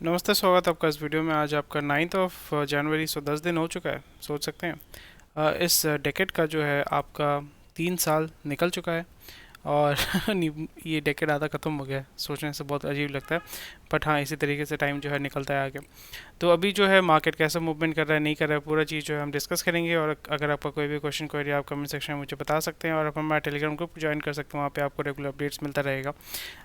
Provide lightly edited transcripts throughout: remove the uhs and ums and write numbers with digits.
नमस्ते, स्वागत है आपका इस वीडियो में। आज आपका 9 जनवरी, सो 10 दिन हो चुका है, सोच सकते हैं। इस डेकेड का जो है आपका 3 साल निकल चुका है। और ये डेकेड आधा ख़त्म हो गया है, सोचने से बहुत अजीब लगता है। बट हाँ, इसी तरीके से टाइम जो है निकलता है आगे। तो अभी जो है मार्केट कैसा मूवमेंट कर रहा है, नहीं कर रहा है, पूरा चीज़ जो है हम डिस्कस करेंगे। और अगर आपका कोई भी क्वेश्चन क्वेरी आप कमेंट सेक्शन में मुझे बता सकते हैं, और आप हमारा टेलीग्राम ग्रुप ज्वाइन कर सकते हैं, वहाँ पे आपको रेगुलर अपडेट्स मिलता रहेगा।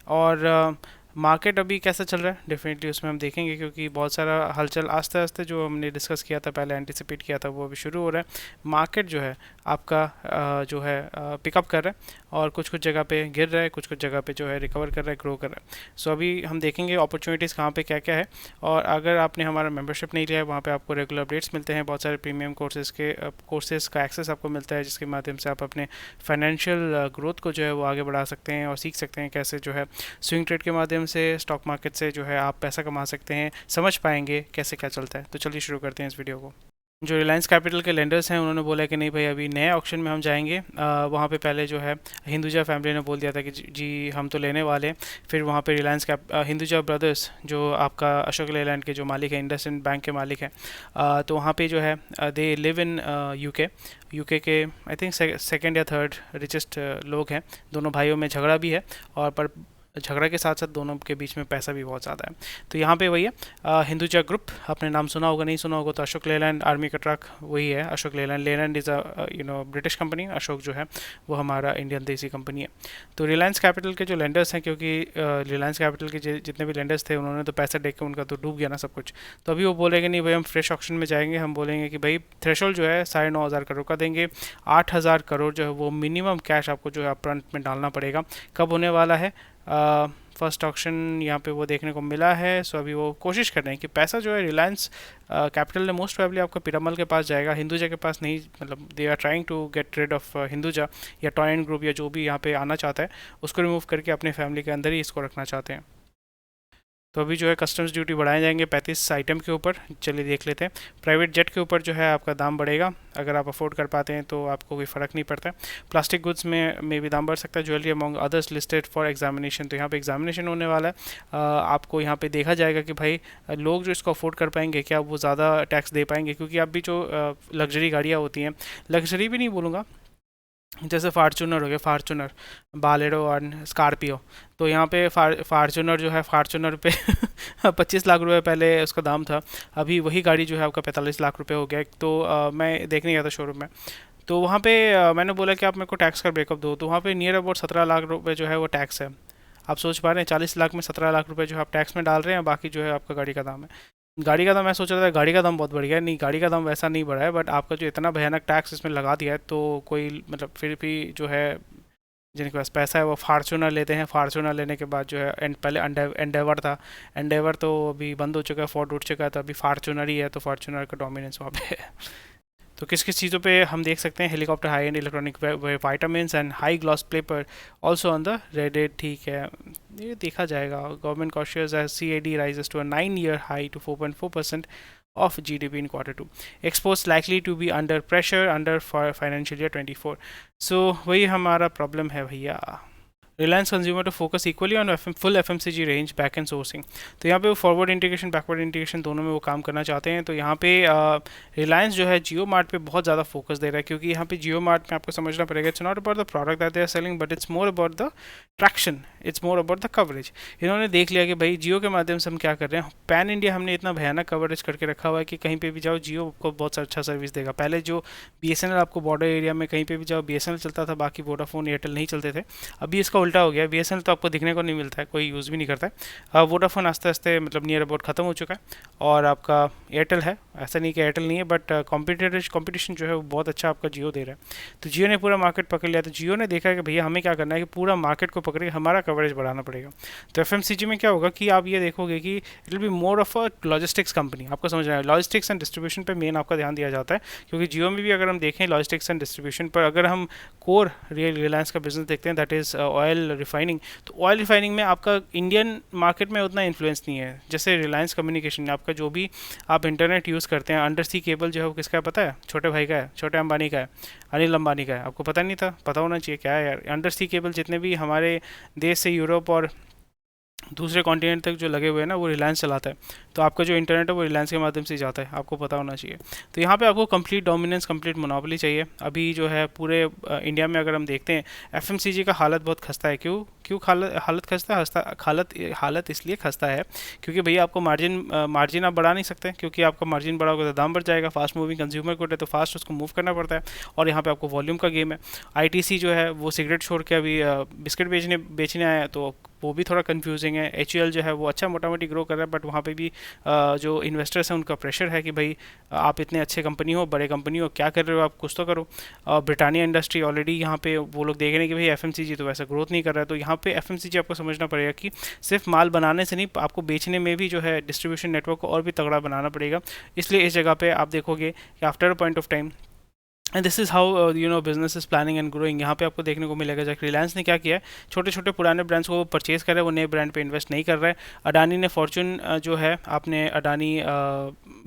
और मार्केट अभी कैसा चल रहा है डेफिनेटली उसमें हम देखेंगे, क्योंकि बहुत सारा हलचल आस्ते आस्ते जो हमने डिस्कस किया था, पहले एंटिसिपेट किया था, वो अभी शुरू हो रहा है। मार्केट जो है आपका जो है पिकअप कर रहा है, और कुछ कुछ जगह पे गिर रहा है, कुछ कुछ जगह पे जो है रिकवर कर रहा है, ग्रो कर रहा है। सो अभी हम देखेंगे अपॉर्चुनिटीज़ कहाँ पे क्या क्या है। और अगर आपने हमारा मेंबरशिप नहीं लिया है, वहाँ पे आपको रेगुलर अपडेट्स मिलते हैं, बहुत सारे प्रीमियम कोर्सेज का एक्सेस आपको मिलता है, जिसके माध्यम से आप अपने फाइनेंशियल ग्रोथ को जो है वो आगे बढ़ा सकते हैं, और सीख सकते हैं कैसे जो है स्विंग ट्रेड के माध्यम से स्टॉक मार्केट से जो है आप पैसा कमा सकते हैं, समझ पाएंगे कैसे क्या चलता है। तो चलिए शुरू करते हैं इस वीडियो को। जो रिलायंस कैपिटल के लेंडर्स हैं, उन्होंने बोला कि नहीं भाई, अभी नए ऑक्शन में हम जाएंगे। वहाँ पे पहले जो है हिंदुजा फैमिली ने बोल दिया था कि जी हम तो लेने वाले हैं। फिर वहाँ पे हिंदुजा ब्रदर्स, जो आपका अशोक लेलैंड के जो मालिक हैं, इंडसइंड बैंक के मालिक हैं, तो वहाँ पे जो है they live in UK. UK के आई थिंक सेकेंड या थर्ड रिचेस्ट लोग हैं। दोनों भाइयों में झगड़ा भी है, और पर झगड़ा के साथ साथ दोनों के बीच में पैसा भी बहुत ज़्यादा है। तो यहाँ पे वही है, हिंदुजा ग्रुप, आपने नाम सुना होगा, नहीं सुना होगा तो अशोक लेलैंड आर्मी का ट्रक वही है। Ashok Leyland Leyland is a British company, Ashok जो है वो हमारा इंडियन देसी कंपनी है। तो रिलायंस कैपिटल के जो लेंडर्स हैं, क्योंकि रिलायंस कैपिटल के जितने भी लेंडर्स थे, उन्होंने तो पैसा देख के उनका तो डूब गया ना सब कुछ। तो अभी वो बोलेंगे नहीं भाई, हम फ्रेश ऑक्शन में जाएंगे। हम बोलेंगे कि भाई थ्रेशोल्ड जो है 9,500 करोड़ का देंगे। 8,000 करोड़ जो है वो मिनिमम कैश आपको जो है अपफ्रंट में डालना पड़ेगा। कब होने वाला है? फर्स्ट ऑक्शन यहाँ पे वो देखने को मिला है। सो अभी वो कोशिश कर रहे हैं कि पैसा जो है रिलायंस कैपिटल ने मोस्ट प्रोबेबली आपका पिरामल के पास जाएगा, हिंदुजा के पास नहीं। मतलब they are trying to get rid of Hinduja, या टॉयन ग्रुप, या जो भी यहाँ पे आना चाहता है उसको रिमूव करके अपने फैमिली के अंदर ही इसको रखना चाहते हैं। तो अभी जो है कस्टम्स ड्यूटी बढ़ाए जाएंगे 35 आइटम के ऊपर। चलिए देख लेते हैं। प्राइवेट जेट के ऊपर जो है आपका दाम बढ़ेगा, अगर आप अफोर्ड कर पाते हैं तो आपको कोई फ़र्क नहीं पड़ता है। प्लास्टिक गुड्स में भी दाम बढ़ सकता है। Jewellery among others listed for examination, तो यहाँ पे एग्जामिनेशन होने वाला है। आपको यहाँ पे देखा जाएगा कि भाई लोग जो इसको अफोर्ड कर पाएंगे, क्या वो ज़्यादा टैक्स दे पाएंगे, क्योंकि अब भी जो लग्जरी गाड़ियाँ होती हैं, लग्जरी भी नहीं बोलूँगा, जैसे फार्चूनर हो गया, फार्चूनर, बालेरो और स्कॉर्पियो। तो यहाँ पे फार्चूनर जो है, फार्चूनर पे 25 लाख रुपए पहले उसका दाम था। अभी वही गाड़ी जो है आपका 45 लाख रुपए हो गया। तो मैं देखने गया था शोरूम में। तो वहाँ पे मैंने बोला कि आप मेरे को टैक्स का ब्रेकअप दो। तो वहाँ पे नियर अबाउट 17 लाख रुपए जो है वो टैक्स है। आप सोच पा रहे हैं, 40 लाख में 17 लाख रुपए जो है आप टैक्स में डाल रहे हैं, बाकी जो है आपका गाड़ी का दाम है। गाड़ी का दाम, मैं सोच रहा था गाड़ी का दाम बहुत बढ़ गया है, नहीं गाड़ी का दाम वैसा नहीं बढ़ा है, बट आपका जो इतना भयानक टैक्स इसमें लगा दिया है, तो कोई मतलब फिर भी जो है जिनके पास पैसा है वो फार्चूनर लेते हैं। फार्चूनर लेने के बाद जो है पहले एंडेवर था। एंडेवर तो अभी बंद हो चुका है, फोर्ड उठ चुका है, तो अभी फार्चूनर ही है। तो फार्चूनर का डोमिनेंस वहाँ पे है। तो किस किस चीज़ों पे हम देख सकते हैं? Helicopter, high and electronic vitamins and high gloss paper also on the raided. ठीक है, ये देखा जाएगा। Government cautious as CAD rises to a 9-year high to 4.4% of GDP in Q2. Exports likely to be under pressure under financial year 24. So वही हमारा problem है भैया। Reliance consumer to focus equally on full FMCG range back end sourcing. तो यहाँ पे वो forward integration, backward integration दोनों में वो काम करना चाहते हैं। तो यहाँ पे रिलायंस जो है जियो मार्ट पे बहुत ज़्यादा फोकस दे रहा है, क्योंकि यहाँ पे जियो मार्ट में आपको समझना पड़ेगा, it's not about the product that they are selling, but it's more about the traction, it's more about the coverage. इन्होंने देख लिया कि भाई जियो के माध्यम से हम क्या कर रहे हैं, पैन इंडिया हमने इतना भयानक कवरेज करके रखा हुआ है कि कहीं पे भी जाओ जियो आपको बहुत अच्छा सर्विस देगा। पहले जो BSNL, आपको बॉर्डर एरिया में कहीं पे भी जाओ BSNL चलता था, बाकी वोडाफोन एयरटेल नहीं चलते थे। अभी इसका उल्टा हो गया, BSNL तो आपको दिखने को नहीं मिलता है, कोई यूज़ भी नहीं करता है। वोडाफोन आस्ते आस्ते मतलब नियर अबाउट ख़त्म हो चुका है, और आपका एयरटेल है। ऐसा नहीं कि एयरटेल नहीं है, बट कंपटीशन जो है वो बहुत अच्छा आपका जियो दे रहा है। तो जियो ने पूरा मार्केट पकड़ लिया। तो जियो ने देखा कि भैया हमें क्या करना है कि पूरा मार्केट को पकड़ के हमारा कवरेज बढ़ाना पड़ेगा। तो FMCG में क्या होगा कि आप ये देखोगे कि it will be more of a logistics company. आपको समझना है, लॉजिस्टिक्स एंड डिस्ट्रीब्यूशन पे मेन आपका ध्यान दिया जाता है, क्योंकि जियो में भी अगर हम देखें लॉजिस्टिक्स एंड डिस्ट्रीब्यूशन पर, अगर हम कोर रिलायंस का बिजनेस देखते हैं, दैट इज़ ऑयल रिफाइनिंग। तो ऑयल रिफाइनिंग में आपका इंडियन मार्केट में उतना इन्फ्लुएंस नहीं है। जैसे रिलायंस कम्युनिकेशन, आपका जो भी आप इंटरनेट यूज़ करते हैं, अंडर सी केबल जो है वो किसका है पता है? छोटे भाई का है, छोटे अंबानी का है, अनिल अंबानी का है। आपको पता नहीं था? पता होना चाहिए। क्या है यार, अंडर सी केबल जितने भी हमारे देश से यूरोप और दूसरे कॉन्टिनेंट तक जो लगे हुए हैं ना वो रिलायंस चलाता है। तो आपका जो इंटरनेट है वो रिलायंस के माध्यम से जाता है, आपको पता होना चाहिए। तो यहाँ पे आपको कंप्लीट डोमिनेंस, कंप्लीट मोनोपोली चाहिए। अभी जो है पूरे इंडिया में अगर हम देखते हैं, एफएमसीजी का हालत बहुत खस्ता है। क्यों क्यों हालत खस्ता है? हालत इसलिए खस्ता है क्योंकि भैया आपको मार्जिन आप बढ़ा नहीं सकते, क्योंकि आपका मार्जिन बढ़ा होगा तो दाम बढ़ जाएगा। फास्ट मूविंग कंज्यूमर गुड है तो फास्ट उसको मूव करना पड़ता है, और यहाँ पे आपको वॉल्यूम का गेम है। आईटीसी जो है वो सिगरेट छोड़ के अभी बिस्किट बेचने आया है, तो वो भी थोड़ा कंफ्यूजिंग है। एचयूएल जो है वो अच्छा मोटा मोटी ग्रो कर रहा है, बट वहाँ पे भी जो इन्वेस्टर्स हैं उनका प्रेशर है कि भाई आप इतने अच्छे कंपनी हो, बड़े कंपनी हो, क्या कर रहे हो आप, कुछ तो करो। ब्रिटानिया इंडस्ट्री ऑलरेडी यहाँ पे वो लोग देख रहे हैं कि भाई एफएमसीजी तो वैसा ग्रोथ नहीं कर रहा है, तो यहाँ पे एफएमसीजी आपको समझना पड़ेगा कि सिर्फ माल बनाने से नहीं, आपको बेचने में भी जो है डिस्ट्रीब्यूशन नेटवर्क को और भी तगड़ा बनाना पड़ेगा। इसलिए इस जगह पे आप देखोगे कि after a point of time, and this is how business is planning and growing. यहाँ पे आपको देखने को मिलेगा जब रिलायंस ने क्या किया है, छोटे छोटे पुराने ब्रांड्स को वो परचेज कर रहा है, वो नए ब्रांड पे इन्वेस्ट नहीं कर रहा है। अडानी ने फॉर्चून जो है, आपने अडानी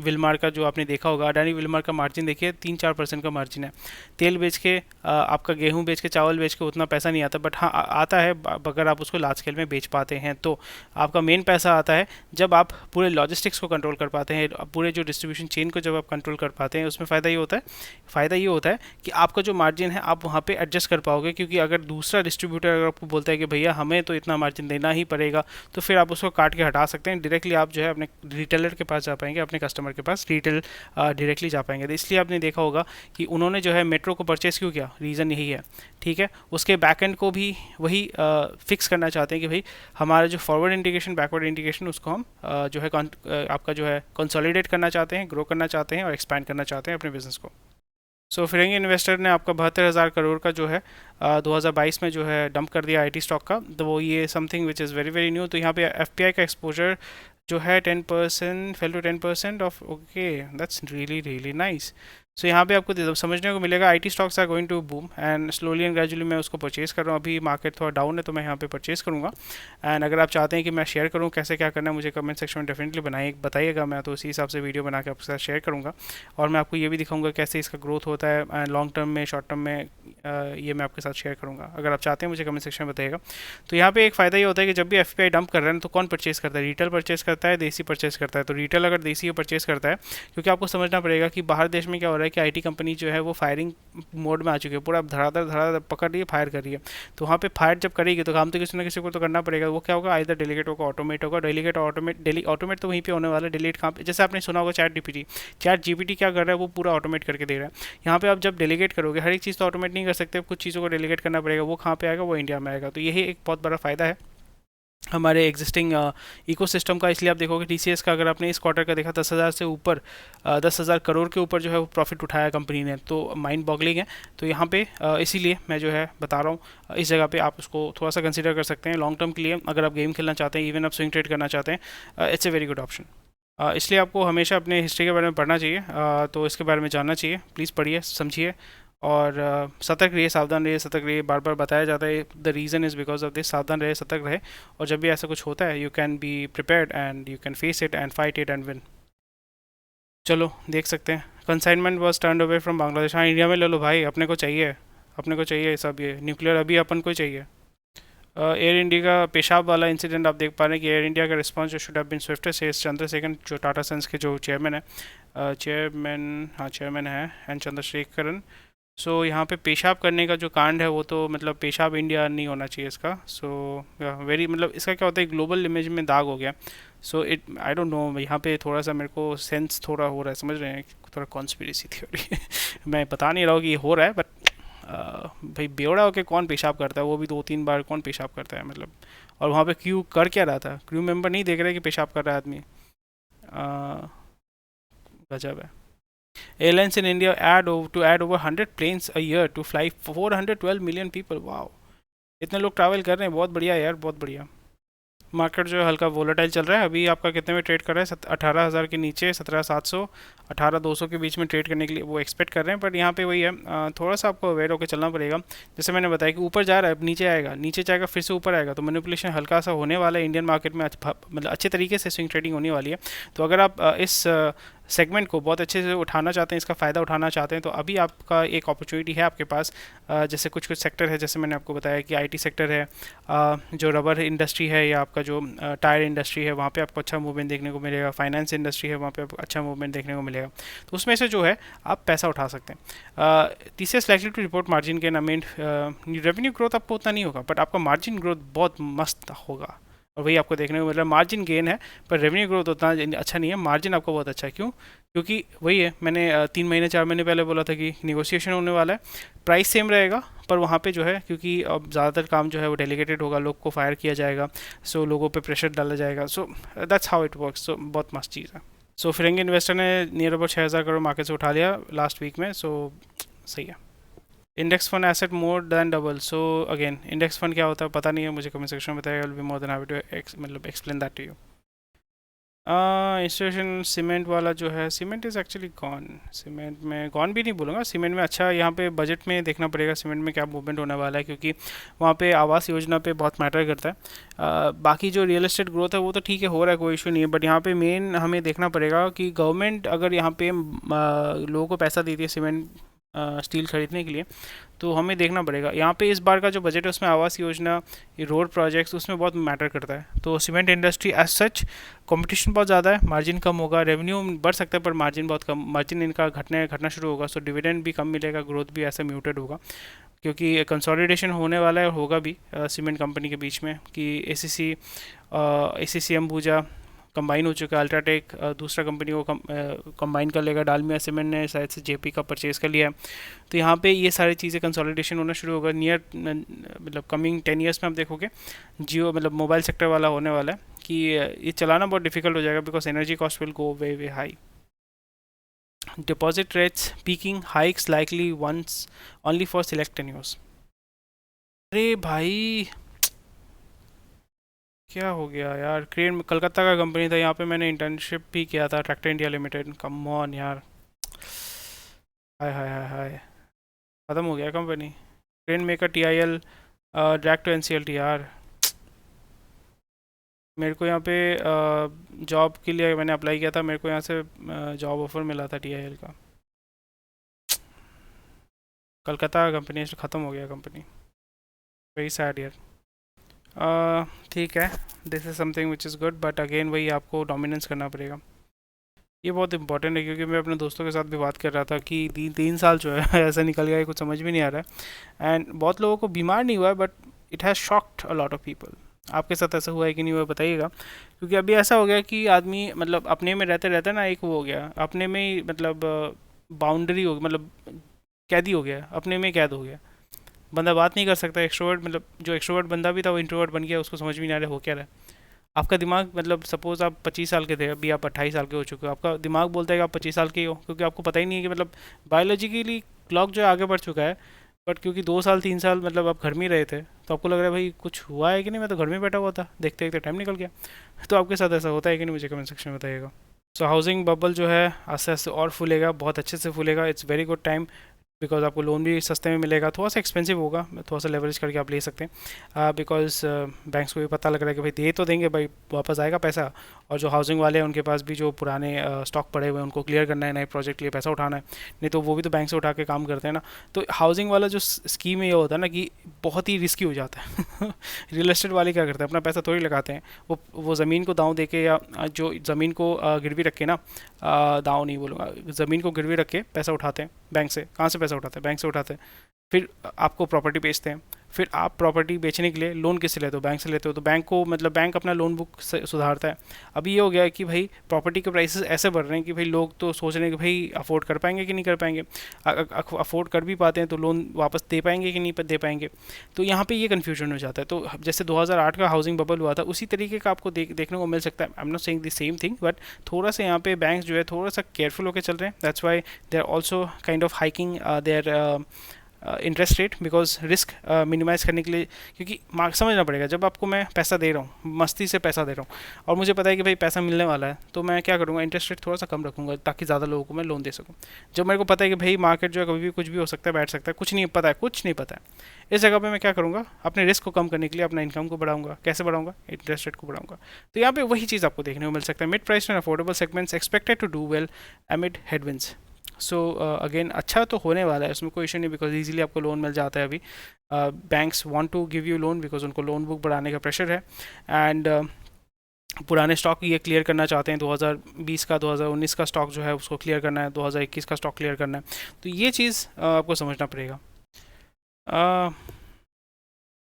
विलमार का जो आपने देखा होगा, अडानी विलमार का मार्जिन देखिए 3-4% का मार्जिन है। तेल बेच के आपका गेहूँ बेच के, चावल बेच के उतना पैसा नहीं आता, बट हाँ आता है अगर आप उसको लार्ज स्केल में बेच पाते हैं। तो आपका मेन पैसा आता है जब आप पूरे लॉजिस्टिक्स को कंट्रोल कर पाते हैं, पूरे जो डिस्ट्रीब्यूशन चेन को जब आप कंट्रोल कर पाते हैं, उसमें फ़ायदा ये होता है कि आपका जो मार्जिन है आप वहाँ पे एडजस्ट कर पाओगे। क्योंकि अगर दूसरा डिस्ट्रीब्यूटर अगर आपको बोलता है कि भैया हमें तो इतना मार्जिन देना ही पड़ेगा, तो फिर आप उसको काट के हटा सकते हैं। डायरेक्टली आप जो है अपने रिटेलर के पास जा पाएंगे, अपने कस्टमर के पास रिटेल डायरेक्टली जा पाएंगे। तो इसलिए आपने देखा होगा कि उन्होंने जो है मेट्रो को परचेस क्यों किया, रीज़न यही है। ठीक है, उसके बैकएंड को भी वही फिक्स करना चाहते हैं कि भाई हमारा जो फॉरवर्ड इंटीग्रेशन, बैकवर्ड इंटीग्रेशन, उसको हम जो है आपका जो है कंसोलिडेट करना चाहते हैं, ग्रो करना चाहते हैं और एक्सपैंड करना चाहते हैं अपने बिजनेस को। सो फिरंगी इन्वेस्टर ने आपका 72,000 करोड़ का जो है 2022 में जो है डंप कर दिया आईटी स्टॉक का। तो वो ये something which is very very new. तो यहाँ पे एफपीआई का एक्सपोजर जो है 10% fell to 10% off, okay that's really really nice. So यहाँ पे आपको समझने को मिलेगा IT stocks are going to boom, and slowly and gradually मैं उसको परचेज कर रहा हूँ। अभी मार्केट थोड़ा डाउन है तो मैं यहाँ पे परचेज करूँगा। एंड अगर आप चाहते हैं कि मैं शेयर करूँ कैसे क्या करना है, मुझे कमेंट सेक्शन में डेफिनेटली बताइएगा, मैं तो उसी हिसाब से वीडियो बना के आपके साथ शेयर करूँगा। और मैं आपको ये भी दिखाऊंगा कैसे इसका ग्रोथ होता है लॉन्ग टर्म में, शॉर्ट टर्म में, ये मैं आपके साथ शेयर करूँगा। अगर आप चाहते हैं मुझे कमेंट सेक्शन में बताइएगा। तो यहाँ पे एक फ़ायदा ये होता है कि जब भी एफपीआई डंप कर रहे हैं तो कौन परचेस करता है, रिटेल परचेस करता है, देसी परचेस करता है। तो रिटेल अगर देसी परचेस करता है, क्योंकि आपको समझना पड़ेगा कि बाहर देश में क्या हो रहा है कि आईटी कंपनी जो है वो फायरिंग मोड में आ चुकी है, पूरा धड़ाधड़ पकड़ रही है, फायर कर रही है। तो वहाँ पे फायर जब करेगी तो काम तो किसी ना किसी को तो करना पड़ेगा। वो क्या होगा, आइदर डेलीगेट होगा, ऑटोमेट होगा। डेलीगेट ऑटोमेट तो वहीं पे होने वाला है। डिलीट कहाँ पे, जैसे आपने सुना होगा चैट जीपीटी क्या कर रहा है, वो पूरा ऑटोमेट करके दे रहा है। यहाँ पे आप जब डेलीगेट करोगे, हर एक चीज़ तो ऑटोमेट नहीं कर सकते, कुछ चीज़ों को डेलीगेट करना पड़ेगा। वो कहाँ पे आएगा, वो इंडिया में आएगा। तो यही एक बहुत बड़ा फ़ायदा है हमारे एग्जिस्टिंग इकोसिस्टम का। इसलिए आप देखोगे टीसीएस का, अगर आपने इस क्वार्टर का देखा, 10,000 से ऊपर 10,000 करोड़ के ऊपर जो है वो प्रॉफिट उठाया कंपनी ने, तो माइंड बॉगलिंग है। तो यहाँ पे इसीलिए मैं जो है बता रहा हूँ, इस जगह पे आप उसको थोड़ा सा कंसिडर कर सकते हैं लॉन्ग टर्म के लिए। अगर आप गेम खेलना चाहते हैं, इवन आप स्विंग ट्रेड करना चाहते हैं, it's a very good option. इसलिए आपको हमेशा अपने हिस्ट्री के बारे में पढ़ना चाहिए, तो इसके बारे में जानना चाहिए। प्लीज़ पढ़िए, समझिए, और सतर्क रहिए, सावधान रहिए, सतर्क रहिए। बार बार बताया जाता है, the reason is because of this. सावधान रहे, सतर्क रहे, और जब भी ऐसा कुछ होता है you can be prepared and you can face it and fight it and win. चलो देख सकते हैं, consignment was turn away from Bangladesh. हाँ, इंडिया में ले लो भाई, अपने को चाहिए, अपने को चाहिए सब, ये न्यूक्लियर अभी अपन को चाहिए। एयर इंडिया का पेशाब वाला इंसिडेंट आप देख पा रहे हैं कि एयर इंडिया का रिस्पांस जो शुड हैव बीन स्विफ्टर से चंद्रशेखर, जो टाटा सन्स के जो चेयरमैन है, चेयरमैन है, एंड चंद्रशेखरन। सो यहाँ पे पेशाब करने का जो कांड है वो तो मतलब पेशाब इंडिया नहीं होना चाहिए इसका। सो वेरी मतलब इसका क्या होता है, ग्लोबल इमेज में दाग हो गया। So it I don't know, यहाँ पे थोड़ा सा मेरे को सेंस थोड़ा हो रहा है, समझ रहे हैं, थोड़ा कॉन्स्पिरेसी थ्योरी मैं बता नहीं रहा हूँ कि ये हो रहा है, बट भाई बेवड़ा होके कौन पेशाब करता है, वो भी 2-3 बार कौन पेशाब करता है मतलब। और वहाँ पे क्रू कर क्या रहा था, क्रू मेंबर नहीं देख रहे कि पेशाब कर रहा है आदमी। गजब है। Airlines in India add over 100 planes a year to fly 412 million people. Wow, इतने लोग ट्रैवल कर रहे हैं, बहुत बढ़िया यार, बहुत बढ़िया। मार्केट जो है हल्का वोलेटाइल चल रहा है। अभी आपका कितने में ट्रेड कर रहा है, 18,000 के नीचे, 17,700 18,200 के बीच में ट्रेड करने के लिए वो एक्सपेक्ट कर रहे हैं। बट यहाँ पे वही है, थोड़ा सा आपको अवेयर होकर चलना पड़ेगा। जैसे मैंने बताया कि ऊपर जा रहा है, नीचे आएगा, नीचे जाएगा, फिर से ऊपर आएगा, तो मैनिपुलेशन हल्का सा होने वाला है इंडियन मार्केट में। मतलब अच्छे तरीके से स्विंग ट्रेडिंग होने वाली है। तो अगर आप इस सेगमेंट को बहुत अच्छे से उठाना चाहते हैं, इसका फ़ायदा उठाना चाहते हैं, तो अभी आपका एक अपॉर्चुनिटी है आपके पास। जैसे कुछ कुछ सेक्टर है, जैसे मैंने आपको बताया कि आईटी सेक्टर है, जो रबर इंडस्ट्री है, या आपका जो टायर इंडस्ट्री है, वहाँ पे आपको अच्छा मूवमेंट देखने को मिलेगा। फाइनेंस इंडस्ट्री है, वहाँ पे आपको अच्छा मूवमेंट देखने को मिलेगा। तो उसमें से जो है आप पैसा उठा सकते हैं। TCS likely to report margin gain. I mean revenue growth आपको उतना नहीं होगा, बट आपका मार्जिन ग्रोथ बहुत मस्त होगा, और वही आपको देखने को मिल रहा है। मार्जिन गेन है, पर रेवेन्यू ग्रोथ उतना अच्छा नहीं है। मार्जिन आपका बहुत अच्छा है, क्यों? क्योंकि वही है, मैंने 3 महीने 4 महीने पहले बोला था कि निगोशिएशन होने वाला है। प्राइस सेम रहेगा, पर वहाँ पे जो है, क्योंकि अब ज़्यादातर काम जो है वो डेलीगेटेड होगा, लोग को फायर किया जाएगा, सो लोगों पे प्रेशर डाला जाएगा। So that's how it works. So बहुत मस्त चीज़ है। सो फिरंगी इन्वेस्टर ने नियर अबाउट 6,000 करोड़ मार्केट से उठा लिया लास्ट वीक में। सो सही है। Index fund asset more than double. So again, index fund क्या होता है पता नहीं है, मुझे कमेंट सेक्शन में बताइए। I will be more than happy to मतलब explain that to you. Institution cement वाला जो है, cement is actually gone. Cement में गॉन भी नहीं बोलूँगा, सीमेंट में अच्छा यहाँ पे बजट में देखना पड़ेगा सीमेंट में क्या मूवमेंट होने वाला है, क्योंकि वहाँ पे आवास योजना पे बहुत मैटर करता है। बाकी जो रियल एस्टेट ग्रोथ है वो तो ठीक है, हो रहा है, कोई इशू नहीं है, बट यहाँ पे मेन हमें देखना पड़ेगा कि गवर्नमेंट अगर यहाँ पे लोगों को पैसा देती है सीमेंट स्टील खरीदने के लिए, तो हमें देखना पड़ेगा। यहाँ पे इस बार का जो बजट है उसमें आवास योजना, ये रोड प्रोजेक्ट्स, उसमें बहुत मैटर करता है। तो cement industry as such competition बहुत ज़्यादा है, मार्जिन कम होगा, रेवेन्यू बढ़ सकता है पर मार्जिन बहुत कम, मार्जिन इनका घटना शुरू होगा। सो डिविडेंड भी कम मिलेगा, ग्रोथ भी ऐसा म्यूटेड होगा, क्योंकि कंसोलिडेशन होने वाला है, होगा भी सीमेंट कंपनी के बीच में, कि ACC अंबुजा कंबाइन हो चुका है। अल्ट्राटेक दूसरा कंपनी को कंबाइन कर लेगा। डालमिया सीमेंट ने शायद से JP का परचेज़ कर लिया है। तो यहाँ पे ये सारी चीज़ें कंसोलिडेशन होना शुरू होगा। नियर मतलब कमिंग 10 ईयर्स में आप देखोगे जियो मतलब मोबाइल सेक्टर वाला होने वाला है कि ये चलाना बहुत डिफिकल्ट हो जाएगा, because energy cost will go way way high. Deposit rates peaking, hikes likely once only for select tenures. अरे भाई क्या हो गया यार, क्रेन कलकत्ता का कंपनी था, यहाँ पे मैंने इंटर्नशिप भी किया था, tractor India limited. Come on यार, हाय हाय हाय हाय, ख़त्म हो गया कंपनी। Crane maker TIL direct to NCLT यार। मेरे को यहाँ पे जॉब के लिए मैंने अप्लाई किया था, मेरे को यहाँ से जॉब ऑफर मिला था TIL का। कलकत्ता का कंपनी ख़त्म हो गया कंपनी, वेरी सैड यार। ठीक है, this is something which is good, but again वही आपको डोमिनेंस करना पड़ेगा। ये बहुत इंपॉर्टेंट है, क्योंकि मैं अपने दोस्तों के साथ भी बात कर रहा था कि 3 साल जो है ऐसा निकल गया है, कुछ समझ भी नहीं आ रहा है। एंड बहुत लोगों को बीमार नहीं हुआ है, but it has shocked a lot of people. आपके साथ ऐसा हुआ है कि नहीं हुआ बताइएगा, क्योंकि अभी ऐसा हो गया कि आदमी मतलब अपने में रहते रहते ना, एक वो हो गया अपने में ही, मतलब बाउंड्री हो, मतलब कैदी हो गया, अपने में कैद हो गया। बंदा बात नहीं कर सकता, एक्सट्रोवर्ट मतलब जो एक्सट्रोवर्ट बंदा भी था वो इंट्रोवर्ट बन गया, उसको समझ भी नहीं आ रहा हो क्या रहा है। आपका दिमाग मतलब सपोज़ आप 25 साल के थे, अभी आप 28 साल के हो चुके हो, आपका दिमाग बोलता है कि आप 25 साल के ही हो, क्योंकि आपको पता ही नहीं है कि मतलब बायोलॉजिकली क्लॉक जो है आगे बढ़ चुका है। बट क्योंकि 2 साल 3 साल मतलब आप घर में ही रहे थे, तो आपको लग रहा है भाई कुछ हुआ है कि नहीं, मैं तो घर में बैठा हुआ था, देखते देखते टाइम निकल गया। तो आपके साथ ऐसा होता है कि नहीं, मुझे कमेंट सेक्शन में बताइएगा। सो हाउसिंग बबल जो है आस्ते आस्ते और फूलेगा, बहुत अच्छे से फूलेगा। It's very good time, because आपको लोन भी सस्ते में मिलेगा, थोड़ा सा एक्सपेंसिव होगा, थोड़ा सा लेवरेज करके आप ले सकते हैं, बिकॉज बैंक्स को भी पता लग रहा है कि भाई दे तो देंगे भाई, वापस आएगा पैसा। और जो हाउसिंग वाले हैं उनके पास भी जो पुराने स्टॉक पड़े हुए हैं उनको क्लियर करना है, नए प्रोजेक्ट के लिए पैसा उठाना है, नहीं तो वो भी तो बैंक से उठा के काम करते हैं ना। तो हाउसिंग वाला जो स्कीम है ये होता है ना कि बहुत ही रिस्की हो जाता है। रियल एस्टेट वाले क्या करते हैं, अपना पैसा थोड़ी लगाते हैं, वो ज़मीन को दांव दे के, या जो ज़मीन को गिरवी रख के ना, दांव नहीं बोलूँगा, ज़मीन को गिरवी रख के पैसा उठाते हैं बैंक से। कहाँ से पैसा उठाते हैं? बैंक से उठाते हैं। फिर आपको प्रॉपर्टी बेचते हैं, फिर आप प्रॉपर्टी बेचने के लिए लोन किससे लेते हो? बैंक से लेते हो। तो बैंक को मतलब बैंक अपना लोन बुक सुधारता है। अभी ये हो गया है कि भाई प्रॉपर्टी के प्राइसेस ऐसे बढ़ रहे हैं कि भाई लोग तो सोच रहे हैं कि भाई अफोर्ड कर पाएंगे कि नहीं कर पाएंगे। अफोर्ड कर भी पाते हैं तो लोन वापस दे पाएंगे कि नहीं दे पाएंगे। तो यहाँ पे ये कन्फ्यूजन हो जाता है। तो जैसे 2008 का हाउसिंग बबल हुआ था, उसी तरीके का आपको देखने को मिल सकता है। I am not saying the same thing, but थोड़ा सा यहाँ पे बैंक जो है थोड़ा सा केयरफुल होकर चल रहे हैं। That's why they are also kind of hiking their interest rate, because risk minimize करने के लिए, क्योंकि समझना पड़ेगा, जब आपको मैं पैसा दे रहा हूँ, मस्ती से पैसा दे रहा हूँ और मुझे पता है कि भाई पैसा मिलने वाला है, तो मैं क्या करूँगा, इंटरेस्ट रेट थोड़ा सा कम रखूँगा ताकि ज़्यादा लोगों को मैं लोन दे सकूँ। जब मेरे को पता है कि भाई मार्केट जो है कभी भी कुछ भी हो सकता है, बैठ सकता है, कुछ नहीं पता है, कुछ नहीं पता है, इस जगह पे मैं क्या करूँगा, अपने रिस्क को कम करने के लिए अपना इनकम को बढ़ाऊंगा। कैसे बढ़ाऊंगा, इंटरेस्ट रेट को बढ़ाऊंगा। तो यहाँ पे वही चीज़ आपको देखने को मिल सकता है। Mid price and affordable segments expected to do well amid headwinds. So again अच्छा तो होने वाला है, उसमें कोई इशू नहीं, बिकॉज ईजिली आपको लोन मिल जाता है अभी। Banks want to give you loan because उनको लोन बुक बढ़ाने का प्रेशर है। एंड पुराने स्टॉक ये क्लियर करना चाहते हैं, 2020 का 2019 का स्टॉक जो है उसको क्लियर करना है, 2021 का स्टॉक क्लियर करना है। तो ये चीज़ आपको समझना पड़ेगा।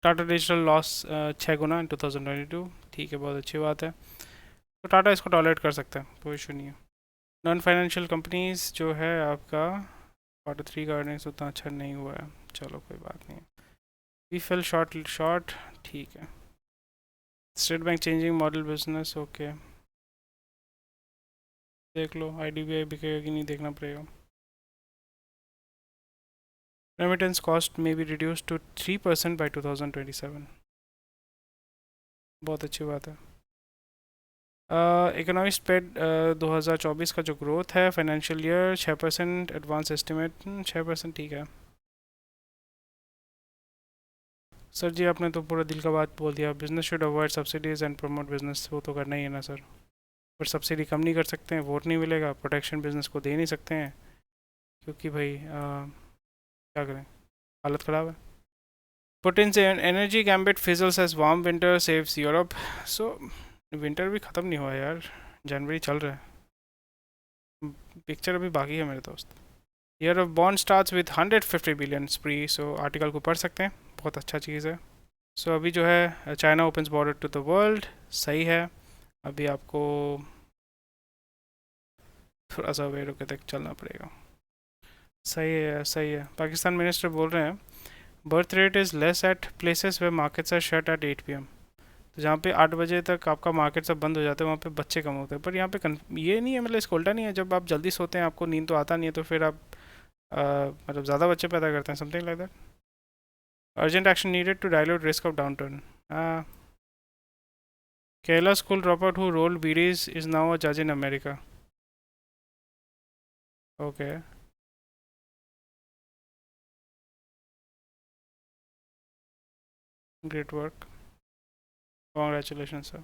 टाटा डिजिटल लॉस 6 गुना इन 2022, ठीक है, बहुत अच्छी बात है। तो टाटा इसको टॉलरेट कर सकता है, कोई इशू नहीं है। नॉन फाइनेंशियल कंपनीज जो है आपका Q3 का अर्निंग्स उतना अच्छा नहीं हुआ है, चलो कोई बात नहीं। वी फेल शॉर्ट शॉर्ट, ठीक है। State bank changing model business, okay, देख लो IDBI बिकेगा कि नहीं, देखना पड़ेगा। रेमिटेंस कॉस्ट में बी रिड्यूस टू 3% बाई 2027, बहुत अच्छी बात है। इकोनॉमिक्स पेड 2024 का जो ग्रोथ है फाइनेंशियल ईयर 6%, एडवांस एस्टिमेट 6%, ठीक है। सर जी आपने तो पूरा दिल का बात बोल दिया, business should avoid subsidies and promote business, वो तो करना ही है ना सर। पर सब्सिडी कम नहीं कर सकते हैं, वोट नहीं मिलेगा, प्रोटेक्शन बिजनेस को दे नहीं सकते हैं, क्योंकि भाई क्या करें, हालत ख़राब है। Putin's energy gambit fizzles as warm winter saves Europe. So winter भी ख़त्म नहीं हुआ यार, जनवरी चल रहा है, पिक्चर अभी बाकी है मेरे दोस्त। Year of bond starts with 150 billion स्प्री, so article को पढ़ सकते हैं, बहुत अच्छा चीज़ है। सो अभी जो है China opens border to the world, सही है। अभी आपको थोड़ा सा वेट होकर तक चलना पड़ेगा। सही है, सही है। पाकिस्तान मिनिस्टर बोल रहे हैं birth rate is less at places where markets are shut at 8 PM। तो जहाँ पे 8 बजे तक आपका मार्केट सब बंद हो जाता है, वहाँ पे बच्चे कम होते हैं। पर यहाँ पे ये नहीं है, मतलब इसका उल्टा नहीं है, जब आप जल्दी सोते हैं आपको नींद तो आता नहीं है, तो फिर आप मतलब ज़्यादा बच्चे पैदा करते हैं, something like that. Urgent action needed to dilute risk of downturn. Kerala school drop out who rolled beedis is now a जज in America, okay. Great work, congratulation sir.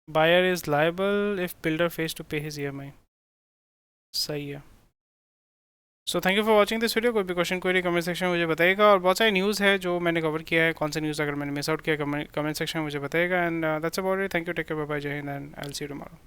Buyer is liable if builder face to pay his EMI, सही है। सो thank you for watching this video. कोई भी question query comment section में मुझे बताइएगा, और बहुत सारी न्यूज़ है जो मैंने कवर किया है, कौन सा न्यूज़ अगर मैंने मिस आउट किया कमेंट सेक्शन में मुझे बताइएगा। And that's about it, thank you, take care, bye bye, जय हिंद, and I will see you tomorrow.